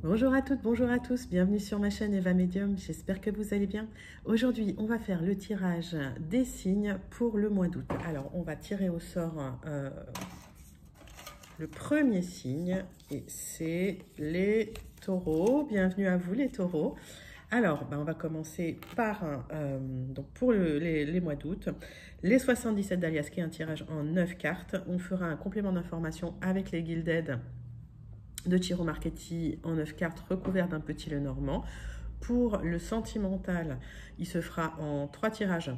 Bonjour à toutes, bonjour à tous, bienvenue sur ma chaîne Eva Medium, j'espère que vous allez bien. Aujourd'hui, on va faire le tirage des signes pour le mois d'août. Alors, on va tirer au sort le premier signe et c'est les taureaux. Bienvenue à vous les taureaux. Alors, on va commencer par, donc pour les mois d'août, les 77 d'Alias, qui est un tirage en 9 cartes. On fera un complément d'information avec les Gilded de Ciro Marchetti en 9 cartes recouvert d'un petit Lenormand. Pour le sentimental, il se fera en 3 tirages.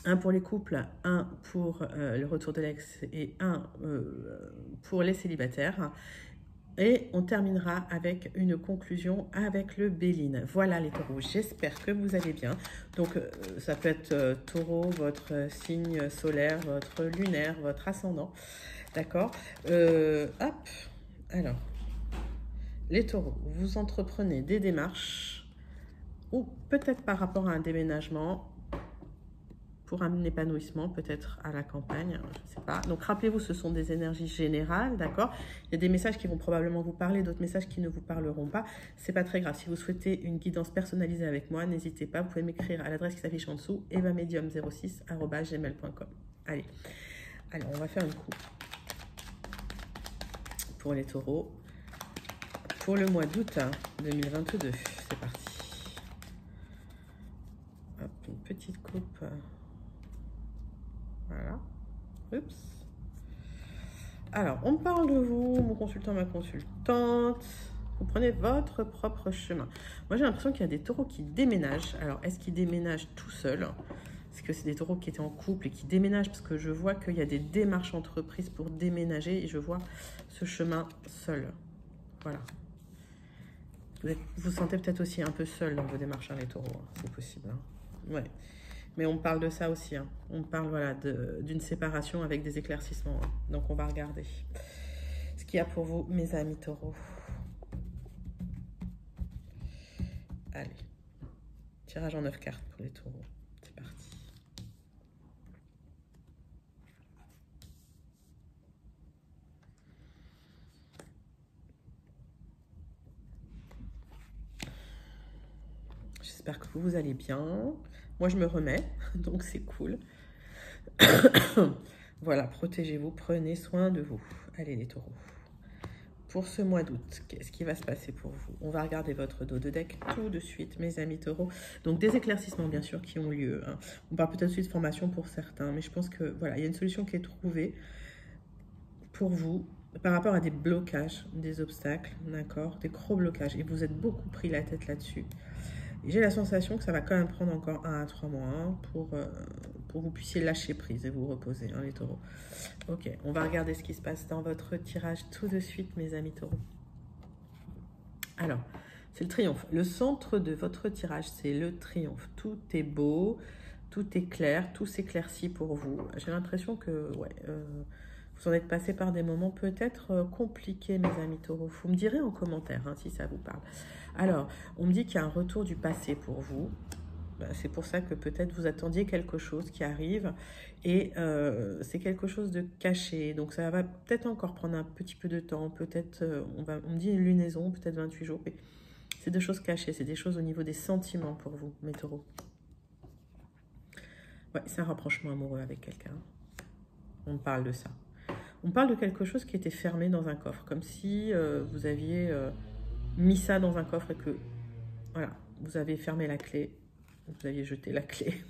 Un pour les couples, un pour le retour de l'ex et un pour les célibataires. Et on terminera avec une conclusion avec le Béline. Voilà les taureaux, j'espère que vous allez bien. Donc ça peut être taureau, votre signe solaire, votre lunaire, votre ascendant. D'accord. Hop. Alors, les taureaux, vous entreprenez des démarches ou peut-être par rapport à un déménagement pour un épanouissement, peut-être à la campagne, je ne sais pas. Donc rappelez-vous, ce sont des énergies générales, d'accord? Il y a des messages qui vont probablement vous parler, d'autres messages qui ne vous parleront pas. C'est pas très grave. Si vous souhaitez une guidance personnalisée avec moi, n'hésitez pas. Vous pouvez m'écrire à l'adresse qui s'affiche en dessous, evamedium06@gmail.com. Allez, alors on va faire une coupe pour les taureaux. Pour le mois d'août 2022, c'est parti. Hop, une petite coupe. Voilà. Oups. Alors, on parle de vous, mon consultant, ma consultante. Vous prenez votre propre chemin. Moi, j'ai l'impression qu'il y a des taureaux qui déménagent. Alors, est-ce qu'ils déménagent tout seuls? Est-ce que c'est des taureaux qui étaient en couple et qui déménagent? Parce que je vois qu'il y a des démarches entreprises pour déménager et je vois ce chemin seul. Voilà. Vous vous sentez peut-être aussi un peu seul dans vos démarches, hein, les taureaux. Hein, c'est possible. Hein. Ouais. Mais on parle de ça aussi. Hein. On parle voilà, d'une séparation avec des éclaircissements. Hein. Donc on va regarder ce qu'il y a pour vous, mes amis taureaux. Allez. Tirage en 9 cartes pour les taureaux. C'est parti. J'espère que vous allez bien. Moi, je me remets, donc c'est cool. Voilà, protégez-vous, prenez soin de vous. Allez, les taureaux. Pour ce mois d'août, qu'est-ce qui va se passer pour vous? On va regarder votre dos de deck tout de suite, mes amis taureaux. Donc, des éclaircissements, bien sûr, qui ont lieu. Hein. On parle peut-être aussi de formation pour certains, mais je pense que voilà, il y a une solution qui est trouvée pour vous par rapport à des blocages, des obstacles, d'accord, des gros blocages. Et vous êtes beaucoup pris la tête là-dessus. J'ai la sensation que ça va quand même prendre encore 1 à 3 mois hein, pour que vous puissiez lâcher prise et vous reposer, hein, les taureaux. Ok, on va regarder ce qui se passe dans votre tirage tout de suite, mes amis taureaux. Alors, c'est le triomphe. Le centre de votre tirage, c'est le triomphe. Tout est beau, tout est clair, tout s'éclaircit pour vous. J'ai l'impression que ouais, vous en êtes passé par des moments peut-être compliqués, mes amis taureaux. Vous me direz en commentaire hein, si ça vous parle. Alors, on me dit qu'il y a un retour du passé pour vous. C'est pour ça que peut-être vous attendiez quelque chose qui arrive et c'est quelque chose de caché. Donc ça va peut-être encore prendre un petit peu de temps. Peut-être, on me dit une lunaison, peut-être 28 jours. Mais c'est des choses cachées, c'est des choses au niveau des sentiments pour vous, mes taureaux. Ouais, c'est un rapprochement amoureux avec quelqu'un. On parle de ça. On parle de quelque chose qui était fermé dans un coffre, comme si vous aviez mis ça dans un coffre et que, voilà, vous avez fermé la clé, vous aviez jeté la clé.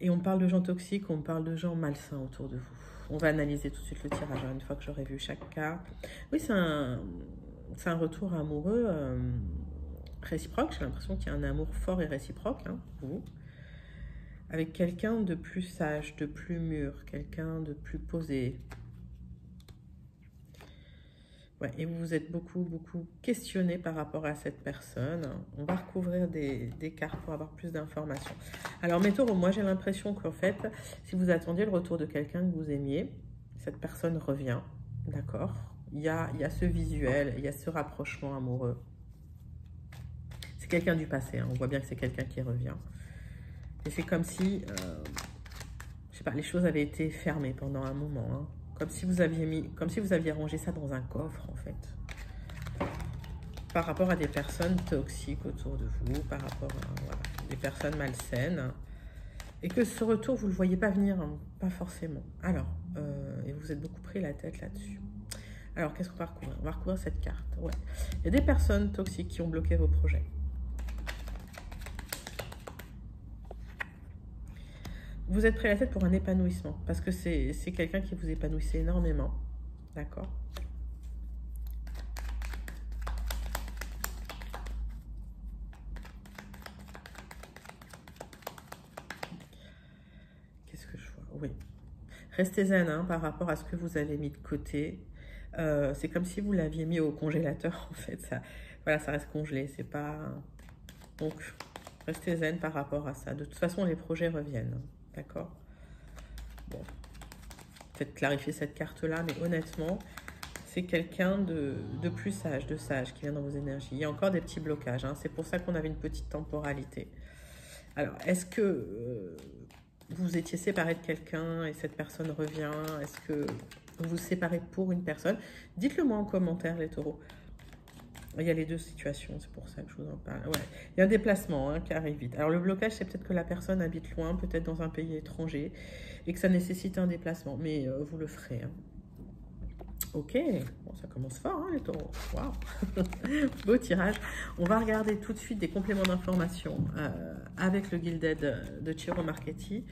Et on parle de gens toxiques, on parle de gens malsains autour de vous. On va analyser tout de suite le tirage une fois que j'aurai vu chaque carte. Oui, c'est un retour amoureux réciproque. J'ai l'impression qu'il y a un amour fort et réciproque, hein, vous. Avec quelqu'un de plus sage, de plus mûr, quelqu'un de plus posé. Ouais, et vous vous êtes beaucoup questionné par rapport à cette personne. On va recouvrir des cartes pour avoir plus d'informations. Alors, mes taureaux, moi j'ai l'impression qu'en fait, si vous attendiez le retour de quelqu'un que vous aimiez, cette personne revient, d'accord? Il y a ce visuel, il y a ce rapprochement amoureux. C'est quelqu'un du passé, hein. On voit bien que c'est quelqu'un qui revient. Et c'est comme si, je sais pas, les choses avaient été fermées pendant un moment, hein. comme si vous aviez rangé ça dans un coffre, en fait. Par rapport à des personnes toxiques autour de vous, par rapport à voilà, des personnes malsaines. Et que ce retour, vous ne le voyez pas venir, hein, pas forcément. Alors, et vous êtes beaucoup pris la tête là-dessus. Alors, qu'est-ce qu'on va recouvrir? On va recouvrir cette carte. Ouais. Il y a des personnes toxiques qui ont bloqué vos projets. Vous êtes pris la tête pour un épanouissement, parce que c'est quelqu'un qui vous épanouissait énormément. D'accord? Qu'est-ce que je vois? Oui. Restez zen hein, par rapport à ce que vous avez mis de côté. C'est comme si vous l'aviez mis au congélateur, en fait. Ça, voilà, ça reste congelé. C'est pas... Donc, restez zen par rapport à ça. De toute façon, les projets reviennent. D'accord? Bon. Peut-être clarifier cette carte-là, mais honnêtement, c'est quelqu'un de plus sage, de sage qui vient dans vos énergies. Il y a encore des petits blocages. Hein. C'est pour ça qu'on avait une petite temporalité. Alors, est-ce que vous étiez séparé de quelqu'un et cette personne revient? Est-ce que vous vous séparez pour une personne? Dites-le moi en commentaire, les taureaux. Il y a les deux situations, c'est pour ça que je vous en parle. Ouais. Il y a un déplacement hein, qui arrive vite. Alors, le blocage, c'est peut-être que la personne habite loin, peut-être dans un pays étranger, et que ça nécessite un déplacement. Mais vous le ferez. Hein. Ok, bon, ça commence fort, hein, les taureaux. Waouh. Beau tirage. On va regarder tout de suite des compléments d'information avec le Gilded de Ciro Marchetti.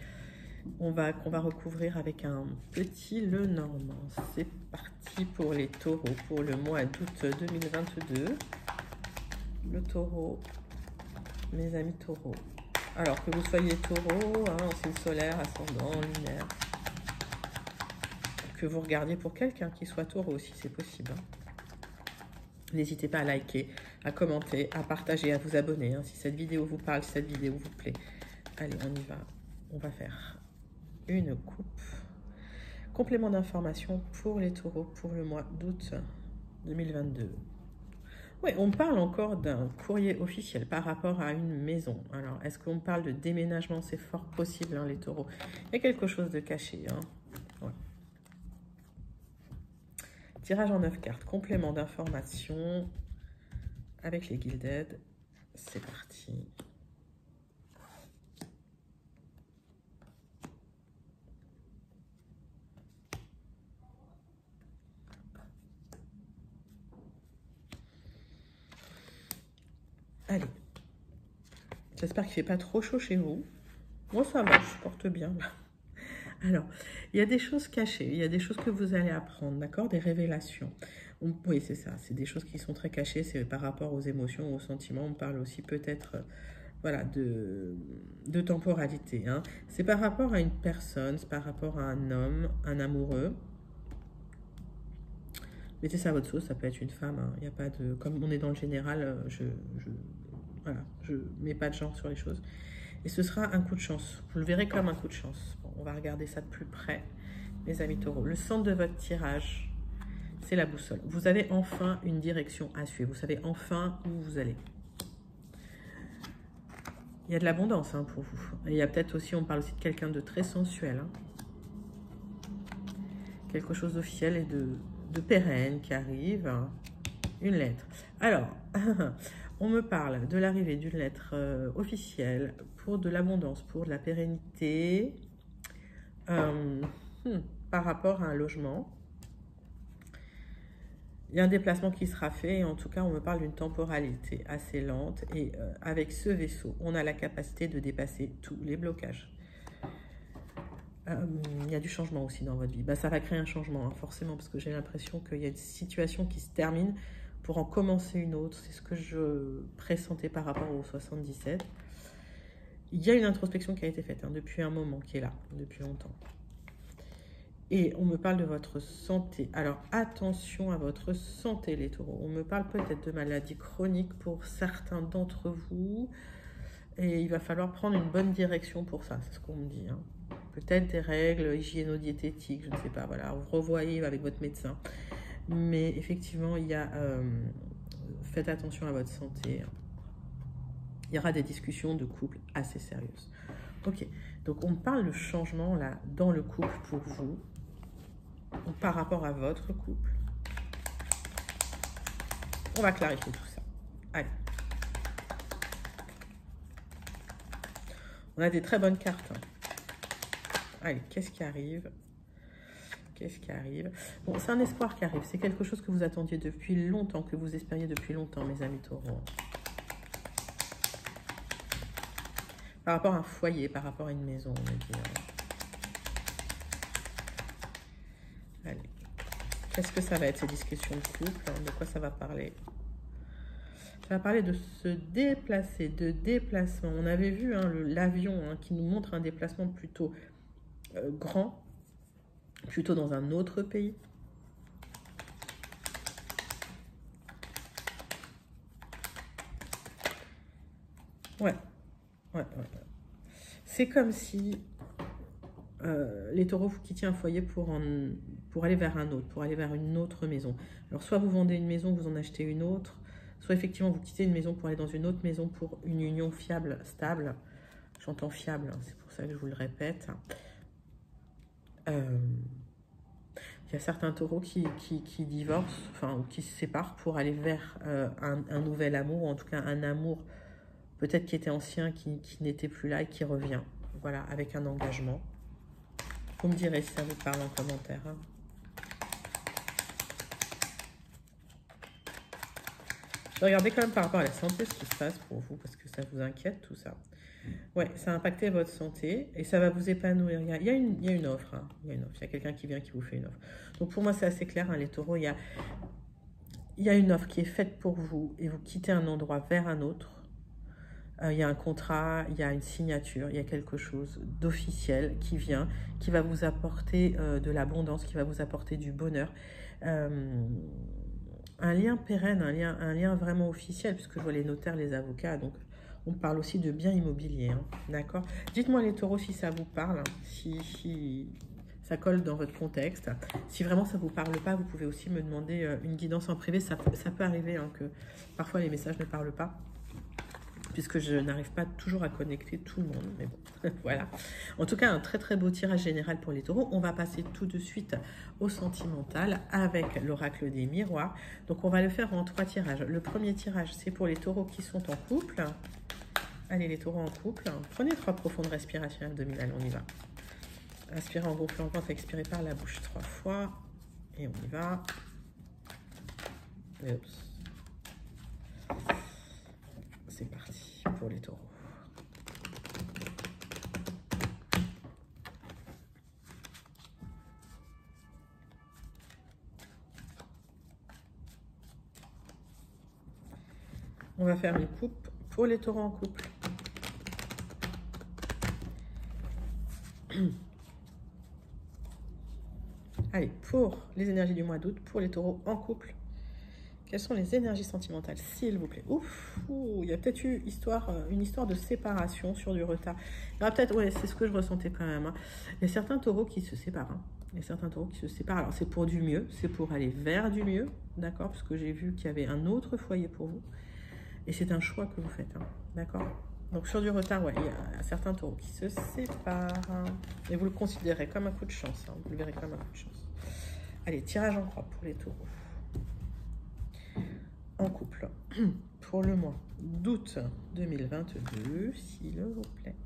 On va recouvrir avec un petit Lenormand. C'est parti pour les taureaux pour le mois d'août 2022. Le taureau, mes amis taureaux. Alors que vous soyez taureau, hein, signe solaire, ascendant, lunaire. Que vous regardiez pour quelqu'un qui soit taureau si c'est possible. Hein. N'hésitez pas à liker, à commenter, à partager, à vous abonner. Hein, si cette vidéo vous parle, si cette vidéo vous plaît. Allez, on y va. On va faire une coupe. Complément d'information pour les taureaux pour le mois d'août 2022. Oui, on parle encore d'un courrier officiel par rapport à une maison. Alors, est-ce qu'on parle de déménagement? C'est fort possible, hein, les taureaux. Il y a quelque chose de caché. Hein. Ouais. Tirage en 9 cartes. Complément d'information avec les Gilded. C'est parti. Allez, j'espère qu'il ne fait pas trop chaud chez vous. Moi, ça va, je porte bien. Alors, il y a des choses cachées, il y a des choses que vous allez apprendre, d'accord? Des révélations. Oui, c'est ça, c'est des choses qui sont très cachées, c'est par rapport aux émotions, aux sentiments. On parle aussi peut-être voilà, de temporalité. Hein. C'est par rapport à une personne, c'est par rapport à un homme, un amoureux. Mettez ça à votre sauce, ça peut être une femme. Hein. Il n'y a pas de... Comme on est dans le général, voilà, je mets pas de genre sur les choses. Et ce sera un coup de chance. Vous le verrez comme un coup de chance. Bon, on va regarder ça de plus près, mes amis taureaux. Le centre de votre tirage, c'est la boussole. Vous avez enfin une direction à suivre. Vous savez enfin où vous allez. Il y a de l'abondance hein, pour vous. Et il y a peut-être aussi, on parle aussi de quelqu'un de très sensuel. Hein. Quelque chose d'officiel et de pérenne qui arrive. Une lettre. Alors, on me parle de l'arrivée d'une lettre officielle pour de l'abondance, pour de la pérennité, par rapport à un logement. Il y a un déplacement qui sera fait, et en tout cas, on me parle d'une temporalité assez lente. Et avec ce vaisseau, on a la capacité de dépasser tous les blocages. Il y a du changement aussi dans votre vie. Bah, ça va créer un changement, hein, forcément, parce que j'ai l'impression qu'il y a une situation qui se termine pour en commencer une autre. C'est ce que je pressentais par rapport au 77. Il y a une introspection qui a été faite hein, depuis un moment, qui est là, depuis longtemps. Et on me parle de votre santé. Alors, attention à votre santé, les taureaux. On me parle peut-être de maladies chroniques pour certains d'entre vous. Et il va falloir prendre une bonne direction pour ça, c'est ce qu'on me dit. Hein. Peut-être des règles hygiéno-diététiques, je ne sais pas. Voilà, vous revoyez avec votre médecin. Mais effectivement, il y a... faites attention à votre santé. Il y aura des discussions de couple assez sérieuses. Ok, donc on parle de changement là dans le couple pour vous. par rapport à votre couple. On va clarifier tout ça. Allez. On a des très bonnes cartes. Allez, qu'est-ce qui arrive? Qu'est-ce qui arrive? Bon, c'est un espoir qui arrive. C'est quelque chose que vous attendiez depuis longtemps, que vous espériez depuis longtemps, mes amis taureaux. Par rapport à un foyer, par rapport à une maison, on va dire. Allez. Qu'est-ce que ça va être, ces discussions de couple? De quoi ça va parler? Ça va parler de se déplacer, de déplacement. On avait vu hein, l'avion hein, qui nous montre un déplacement plutôt grand, plutôt dans un autre pays. Ouais. C'est comme si les taureaux, vous quittiez un foyer pour aller vers un autre, pour aller vers une autre maison. Alors, soit vous vendez une maison, vous en achetez une autre, soit effectivement, vous quittez une maison pour aller dans une autre maison pour une union fiable, stable. J'entends fiable, hein, c'est pour ça que je vous le répète. Il y a certains taureaux qui divorcent, enfin, ou qui se séparent pour aller vers un nouvel amour, ou en tout cas un amour peut-être qui était ancien, qui n'était plus là et qui revient. Voilà, avec un engagement. Vous me direz si ça vous parle en commentaire. Hein. Regardez quand même par rapport à la santé ce qui se passe pour vous, parce que ça vous inquiète tout ça. Ouais, ça a impacté votre santé et ça va vous épanouir. Il y a une offre. Hein. Il y a une offre. Il y a quelqu'un qui vient qui vous fait une offre. Donc pour moi, c'est assez clair, hein, les taureaux. Il y a une offre qui est faite pour vous et vous quittez un endroit vers un autre. Il y a un contrat, il y a une signature, il y a quelque chose d'officiel qui vient, qui va vous apporter de l'abondance, qui va vous apporter du bonheur. Un lien pérenne, un lien vraiment officiel, puisque je vois les notaires, les avocats, donc on parle aussi de biens immobiliers, hein, d'accord? Dites-moi les taureaux si ça vous parle, si ça colle dans votre contexte. Si vraiment ça ne vous parle pas, vous pouvez aussi me demander une guidance en privé. Ça peut arriver hein, que parfois les messages ne parlent pas, puisque je n'arrive pas toujours à connecter tout le monde, mais bon, voilà. En tout cas, un très très beau tirage général pour les taureaux. On va passer tout de suite au sentimental avec l'oracle des miroirs. Donc on va le faire en 3 tirages. Le premier tirage, c'est pour les taureaux qui sont en couple. Allez, les taureaux en couple, prenez 3 profondes respirations abdominales, on y va. Inspirez en gonflant le ventre, expirez par la bouche 3 fois, et on y va. Oups. C'est parti pour les taureaux. On va faire une coupe pour les taureaux en couple. Allez, pour les énergies du mois d'août, pour les taureaux en couple, quelles sont les énergies sentimentales, s'il vous plaît? Ouf, il y a peut-être eu une histoire de séparation sur du retard. Il y aura peut-être, ouais, c'est ce que je ressentais quand même. Hein. Il y a certains taureaux qui se séparent. Hein. Il y a certains taureaux qui se séparent. Alors, c'est pour du mieux, c'est pour aller vers du mieux, d'accord? Parce que j'ai vu qu'il y avait un autre foyer pour vous. Et c'est un choix que vous faites, hein, d'accord? Donc, sur du retard, ouais, il y a certains taureaux qui se séparent. Hein. Et vous le considérez comme un coup de chance. Hein. Vous le verrez comme un coup de chance. Allez, tirage en croix pour les taureaux. En couple, pour le mois d'août 2022, s'il vous plaît.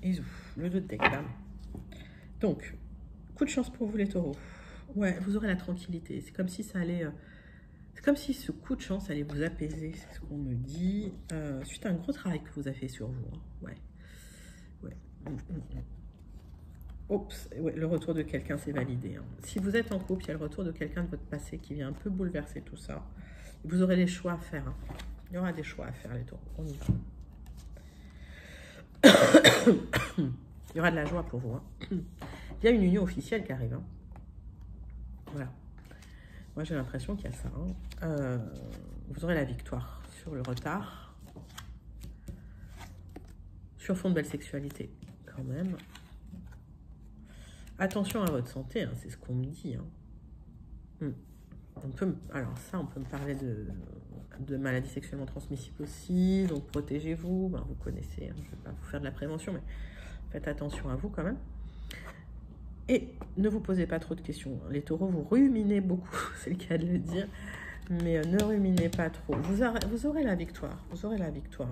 Et le 2 de deck, là. Donc, coup de chance pour vous les taureaux. Ouais, vous aurez la tranquillité. C'est comme si ça allait... c'est comme si ce coup de chance allait vous apaiser, c'est ce qu'on me dit. Suite à un gros travail que vous avez fait sur vous. Hein. Ouais. Oups, ouais, le retour de quelqu'un, c'est validé. Hein. Si vous êtes en couple, il y a le retour de quelqu'un de votre passé qui vient un peu bouleverser tout ça. Vous aurez des choix à faire. Hein. Il y aura des choix à faire, les taureaux. On y va. Il y aura de la joie pour vous. Hein. Il y a une union officielle qui arrive. Hein. Voilà. Moi, j'ai l'impression qu'il y a ça. Hein. Vous aurez la victoire sur le retard. Sur fond de belle sexualité, quand même. Attention à votre santé, hein, c'est ce qu'on me dit. Hein. On peut me parler de de maladies sexuellement transmissibles aussi, donc protégez-vous, ben, vous connaissez, hein, je ne vais pas vous faire de la prévention, mais faites attention à vous quand même. Et ne vous posez pas trop de questions. Les taureaux, vous ruminez beaucoup, c'est le cas de le dire, mais ne ruminez pas trop. Vous aurez la victoire, vous aurez la victoire.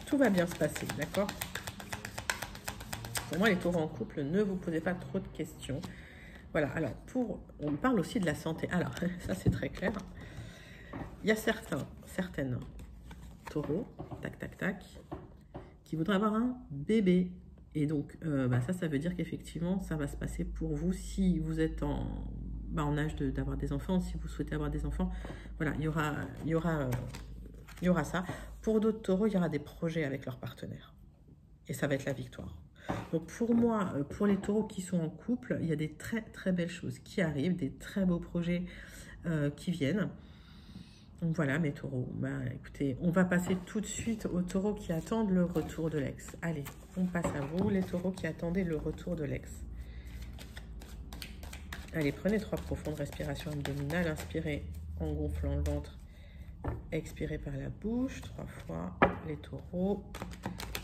Tout va bien se passer, d'accord? Pour moi, les taureaux en couple, ne vous posez pas trop de questions. Voilà, alors, on parle aussi de la santé. Alors, ça c'est très clair. Il y a certaines taureaux, tac, tac, tac, qui voudraient avoir un bébé. Et donc, ça veut dire qu'effectivement, ça va se passer pour vous si vous êtes en âge d'avoir des enfants, si vous souhaitez avoir des enfants. Voilà, il y aura ça. Pour d'autres taureaux, il y aura des projets avec leurs partenaires. Et ça va être la victoire. Donc pour moi, pour les taureaux qui sont en couple, il y a des très très belles choses qui arrivent, des très beaux projets qui viennent. Donc voilà mes taureaux. Écoutez, on va passer tout de suite aux taureaux qui attendent le retour de l'ex. Allez, on passe à vous, les taureaux qui attendaient le retour de l'ex. Allez, prenez 3 profondes respirations abdominales. Inspirez en gonflant le ventre. Expirez par la bouche 3 fois. Les taureaux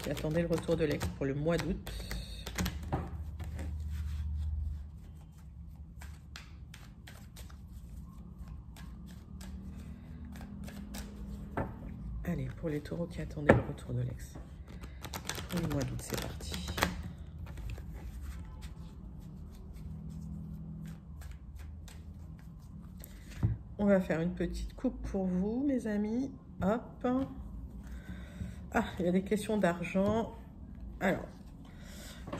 qui attendaient le retour de l'ex pour le mois d'août. Allez, pour les taureaux qui attendaient le retour de l'ex. Pour le mois d'août, c'est parti. On va faire une petite coupe pour vous, mes amis. Hop. Ah, il y a des questions d'argent. Alors,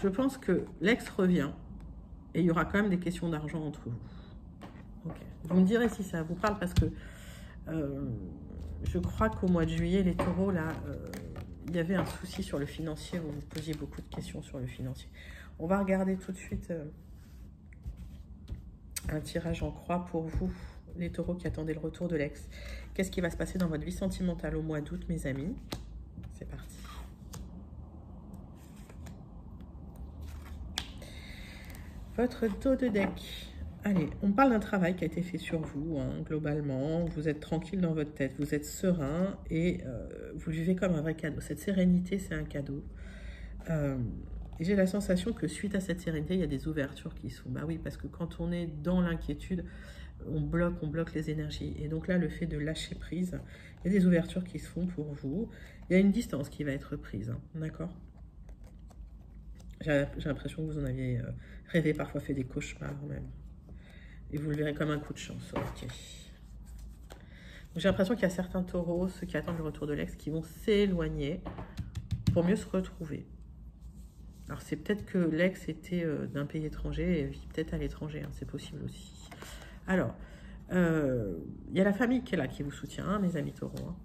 je pense que l'ex revient et il y aura quand même des questions d'argent entre vous. Ok. Vous me direz si ça vous parle parce que je crois qu'au mois de juillet, les taureaux, là, il y avait un souci sur le financier. Vous vous posiez beaucoup de questions sur le financier. On va regarder tout de suite un tirage en croix pour vous, les taureaux qui attendaient le retour de l'ex. Qu'est-ce qui va se passer dans votre vie sentimentale au mois d'août, mes amis? C'est parti. Votre dos de deck. Allez, on parle d'un travail qui a été fait sur vous, hein, globalement. Vous êtes tranquille dans votre tête, vous êtes serein et vous le vivez comme un vrai cadeau. Cette sérénité, c'est un cadeau. J'ai la sensation que suite à cette sérénité, il y a des ouvertures qui sont... Bah oui, parce que quand on est dans l'inquiétude, on bloque les énergies. Et donc là, le fait de lâcher prise, il y a des ouvertures qui se font pour vous. Il y a une distance qui va être prise, hein, d'accord? J'ai l'impression que vous en aviez rêvé, parfois fait des cauchemars même. Et vous le verrez comme un coup de chance. Ok. J'ai l'impression qu'il y a certains taureaux, ceux qui attendent le retour de l'ex, qui vont s'éloigner pour mieux se retrouver. Alors c'est peut-être que l'ex était d'un pays étranger et vit peut-être à l'étranger, hein, c'est possible aussi. Alors, il y a la famille qui est là, qui vous soutient, hein, mes amis taureaux. Hein.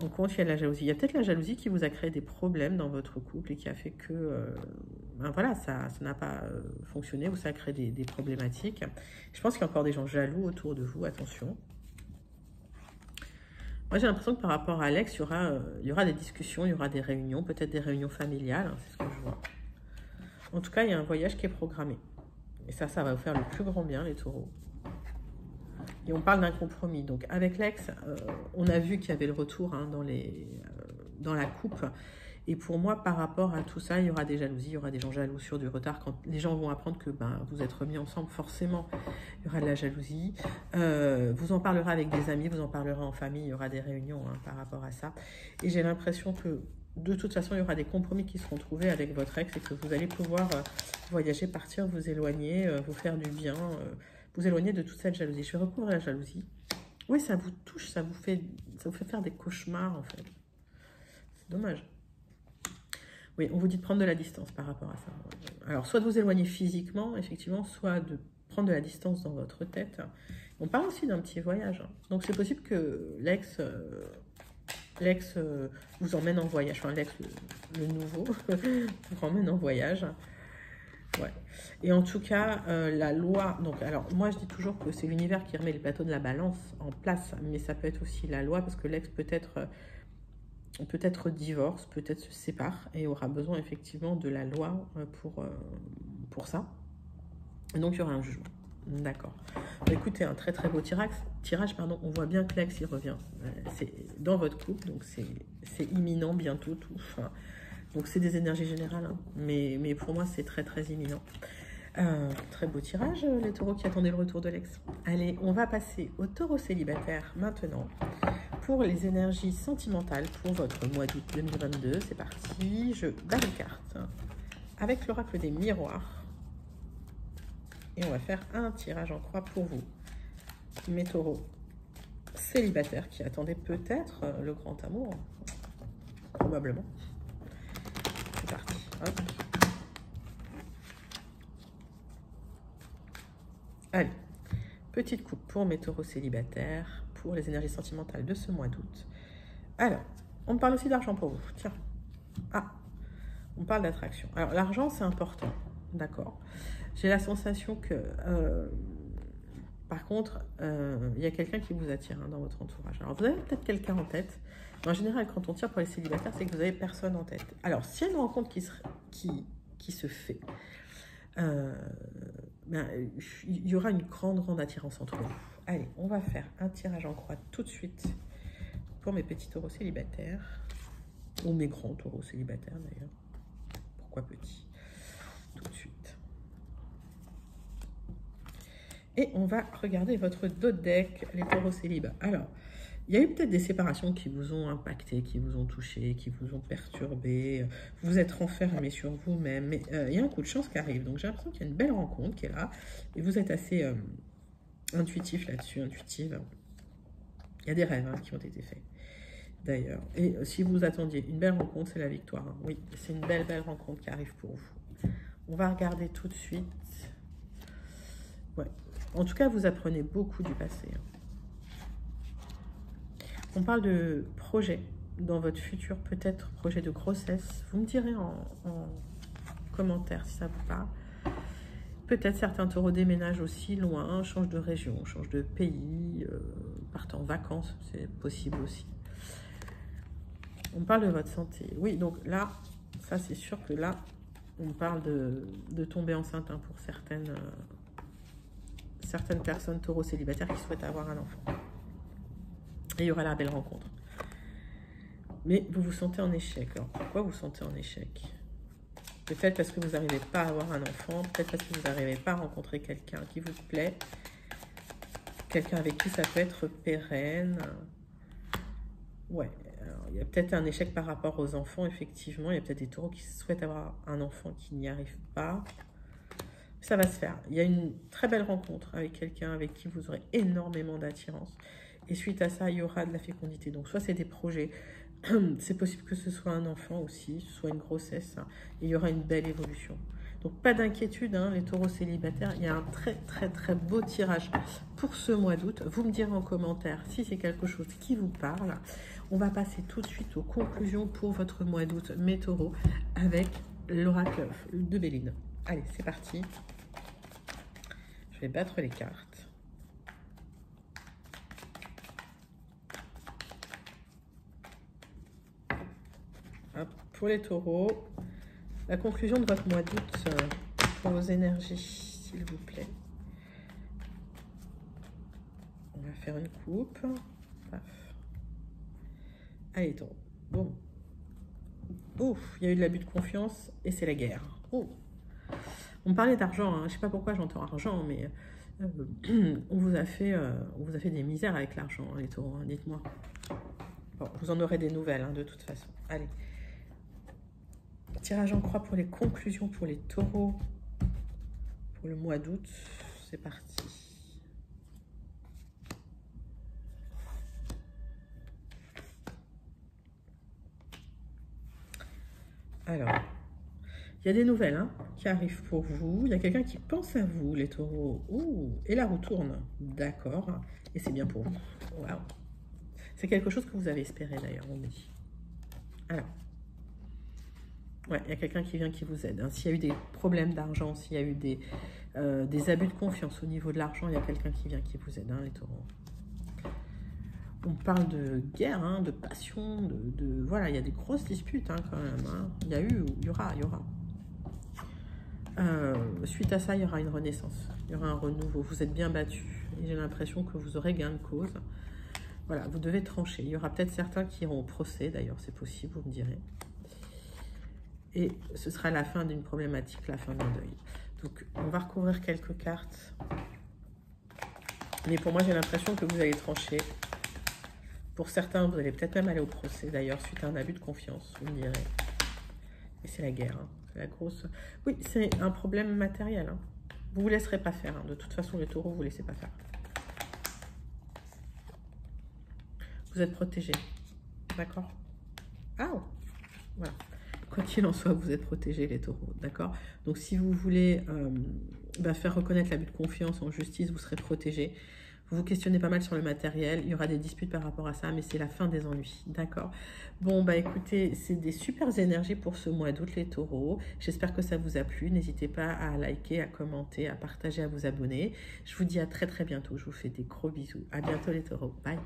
En compte, il y a de la jalousie. Il y a peut-être la jalousie qui vous a créé des problèmes dans votre couple et qui a fait que voilà, ça n'a pas fonctionné ou ça a créé des problématiques. Je pense qu'il y a encore des gens jaloux autour de vous, attention. Moi, j'ai l'impression que par rapport à Alex, il y aura des discussions, il y aura des réunions, peut-être des réunions familiales, hein, c'est ce que je vois. En tout cas, il y a un voyage qui est programmé. Et ça va vous faire le plus grand bien, les taureaux. Et on parle d'un compromis. Donc, avec l'ex, on a vu qu'il y avait le retour hein, dans la coupe. Et pour moi, par rapport à tout ça, il y aura des jalousies, il y aura des gens jaloux sur du retard. Quand les gens vont apprendre que vous êtes remis ensemble, forcément, il y aura de la jalousie. Vous en parlerez avec des amis, vous en parlerez en famille, il y aura des réunions hein, par rapport à ça. Et j'ai l'impression que, de toute façon, il y aura des compromis qui seront trouvés avec votre ex et que vous allez pouvoir voyager, partir, vous éloigner, vous faire du bien, vous éloigner de toute cette jalousie. Je vais recouvrir la jalousie. Oui, ça vous touche, ça vous fait faire des cauchemars, en fait. C'est dommage. Oui, on vous dit de prendre de la distance par rapport à ça. Alors, soit de vous éloigner physiquement, effectivement, soit de prendre de la distance dans votre tête. On parle aussi d'un petit voyage. Donc, c'est possible que l'ex vous emmène en voyage. Enfin, l'ex, le nouveau, vous emmène en voyage. Ouais. Et en tout cas, la loi... Donc, alors, moi, je dis toujours que c'est l'univers qui remet les plateaux de la balance en place. Mais ça peut être aussi la loi, parce que l'ex peut-être divorce, peut-être se sépare et aura besoin effectivement de la loi pour ça. Et donc, il y aura un jugement. D'accord. Bah, écoutez, un très très beau tirage, pardon. On voit bien que l'ex, il revient. C'est dans votre couple, donc c'est imminent bientôt tout. Enfin, donc c'est des énergies générales, hein. Mais pour moi, c'est très très imminent. Très beau tirage, les taureaux qui attendaient le retour de l'ex. Allez, on va passer aux taureaux célibataires maintenant. Pour les énergies sentimentales pour votre mois d'août 2022, c'est parti. Je barre les cartes avec l'oracle des miroirs. Et on va faire un tirage en croix pour vous, mes taureaux célibataires qui attendaient peut-être le grand amour. Probablement. C'est parti. Hop. Allez, petite coupe pour mes taureaux célibataires, pour les énergies sentimentales de ce mois d'août. Alors, on me parle aussi d'argent pour vous. Tiens. Ah, on parle d'attraction. Alors, l'argent, c'est important. D'accord. J'ai la sensation que, par contre, il y a quelqu'un qui vous attire, hein, dans votre entourage. Alors, vous avez peut-être quelqu'un en tête. Mais en général, quand on tire pour les célibataires, c'est que vous n'avez personne en tête. Alors, s'il y a une rencontre qui se fait, ben, il y aura une grande attirance entre vous. Allez, on va faire un tirage en croix tout de suite pour mes petits taureaux célibataires. Ou mes grands taureaux célibataires, d'ailleurs. Pourquoi petits? Tout de suite. Et on va regarder votre dos de deck, les taureaux célibataires. Alors, il y a eu peut-être des séparations qui vous ont impacté, qui vous ont touché, qui vous ont perturbé. Vous êtes renfermé sur vous-même. Mais il y a un coup de chance qui arrive. Donc, j'ai l'impression qu'il y a une belle rencontre qui est là. Et vous êtes assez intuitif là-dessus, intuitive. Il y a des rêves, hein, qui ont été faits, d'ailleurs. Et si vous attendiez une belle rencontre, c'est la victoire, hein. Oui, c'est une belle rencontre qui arrive pour vous. On va regarder tout de suite. Ouais. En tout cas, vous apprenez beaucoup du passé, hein. On parle de projet dans votre futur, peut-être projet de grossesse. Vous me direz en commentaire si ça vous parle. Peut-être certains taureaux déménagent aussi loin, changent de région, changent de pays, partent en vacances, c'est possible aussi. On parle de votre santé. Oui, donc là, ça c'est sûr que là, on parle de tomber enceinte, hein, pour certaines personnes taureaux célibataires qui souhaitent avoir un enfant. Et il y aura la belle rencontre. Mais vous vous sentez en échec. Alors pourquoi vous vous sentez en échec? Peut-être parce que vous n'arrivez pas à avoir un enfant, peut-être parce que vous n'arrivez pas à rencontrer quelqu'un qui vous plaît, quelqu'un avec qui ça peut être pérenne. Ouais, alors, il y a peut-être un échec par rapport aux enfants, effectivement. Il y a peut-être des taureaux qui souhaitent avoir un enfant qui n'y arrivent pas. Ça va se faire. Il y a une très belle rencontre avec quelqu'un avec qui vous aurez énormément d'attirance. Et suite à ça, il y aura de la fécondité. Donc, soit c'est des projets, c'est possible que ce soit un enfant aussi, soit une grossesse. Hein. Il y aura une belle évolution. Donc, pas d'inquiétude, hein, les taureaux célibataires. Il y a un très beau tirage pour ce mois d'août. Vous me direz en commentaire si c'est quelque chose qui vous parle. On va passer tout de suite aux conclusions pour votre mois d'août, mes taureaux, avec l'oracle de Béline. Allez, c'est parti. Je vais battre les cartes. Hop, pour les taureaux, la conclusion de votre mois d'août pour vos énergies, s'il vous plaît. On va faire une coupe. Paf. Allez, taureau. Bon. Ouf, il y a eu de l'abus de confiance et c'est la guerre. Oh. On parlait d'argent, hein. Je ne sais pas pourquoi j'entends argent, mais on vous a fait des misères avec l'argent, hein, les taureaux, hein, dites-moi. Bon, vous en aurez des nouvelles, hein, de toute façon. Allez. Tirage en croix pour les conclusions pour les taureaux pour le mois d'août. C'est parti. Alors, il y a des nouvelles, hein, qui arrivent pour vous. Il y a quelqu'un qui pense à vous, les taureaux. Ouh, et la roue tourne. D'accord. Et c'est bien pour vous. Waouh. C'est quelque chose que vous avez espéré, d'ailleurs, on me dit. Alors. Ouais, il y a quelqu'un qui vient qui vous aide. Hein. S'il y a eu des problèmes d'argent, s'il y a eu des abus de confiance au niveau de l'argent, il y a quelqu'un qui vient qui vous aide, hein, les taureaux. On parle de guerre, hein, de passion, voilà, il y a des grosses disputes, hein, quand même. Hein. Il y aura. Suite à ça, il y aura une renaissance. Il y aura un renouveau. Vous êtes bien battu. Et j'ai l'impression que vous aurez gain de cause. Voilà, vous devez trancher. Il y aura peut-être certains qui iront au procès, d'ailleurs, c'est possible, vous me direz. Et ce sera la fin d'une problématique, la fin d'un deuil. Donc, on va recouvrir quelques cartes. Mais pour moi, j'ai l'impression que vous allez trancher. Pour certains, vous allez peut-être même aller au procès, d'ailleurs, suite à un abus de confiance, vous me direz. Et c'est la guerre, hein. C'est la grosse... Oui, c'est un problème matériel, hein. Vous ne vous laisserez pas faire, hein. De toute façon, les taureaux, vous ne laissez pas faire. Vous êtes protégé. D'accord? Ah, voilà. Quoi qu'il en soit, vous êtes protégés, les taureaux. D'accord? Donc, si vous voulez faire reconnaître l'abus de confiance en justice, vous serez protégés. Vous vous questionnez pas mal sur le matériel. Il y aura des disputes par rapport à ça, mais c'est la fin des ennuis. D'accord? Bon, bah écoutez, c'est des super énergies pour ce mois d'août, les taureaux. J'espère que ça vous a plu. N'hésitez pas à liker, à commenter, à partager, à vous abonner. Je vous dis à très très bientôt. Je vous fais des gros bisous. À bientôt, les taureaux. Bye!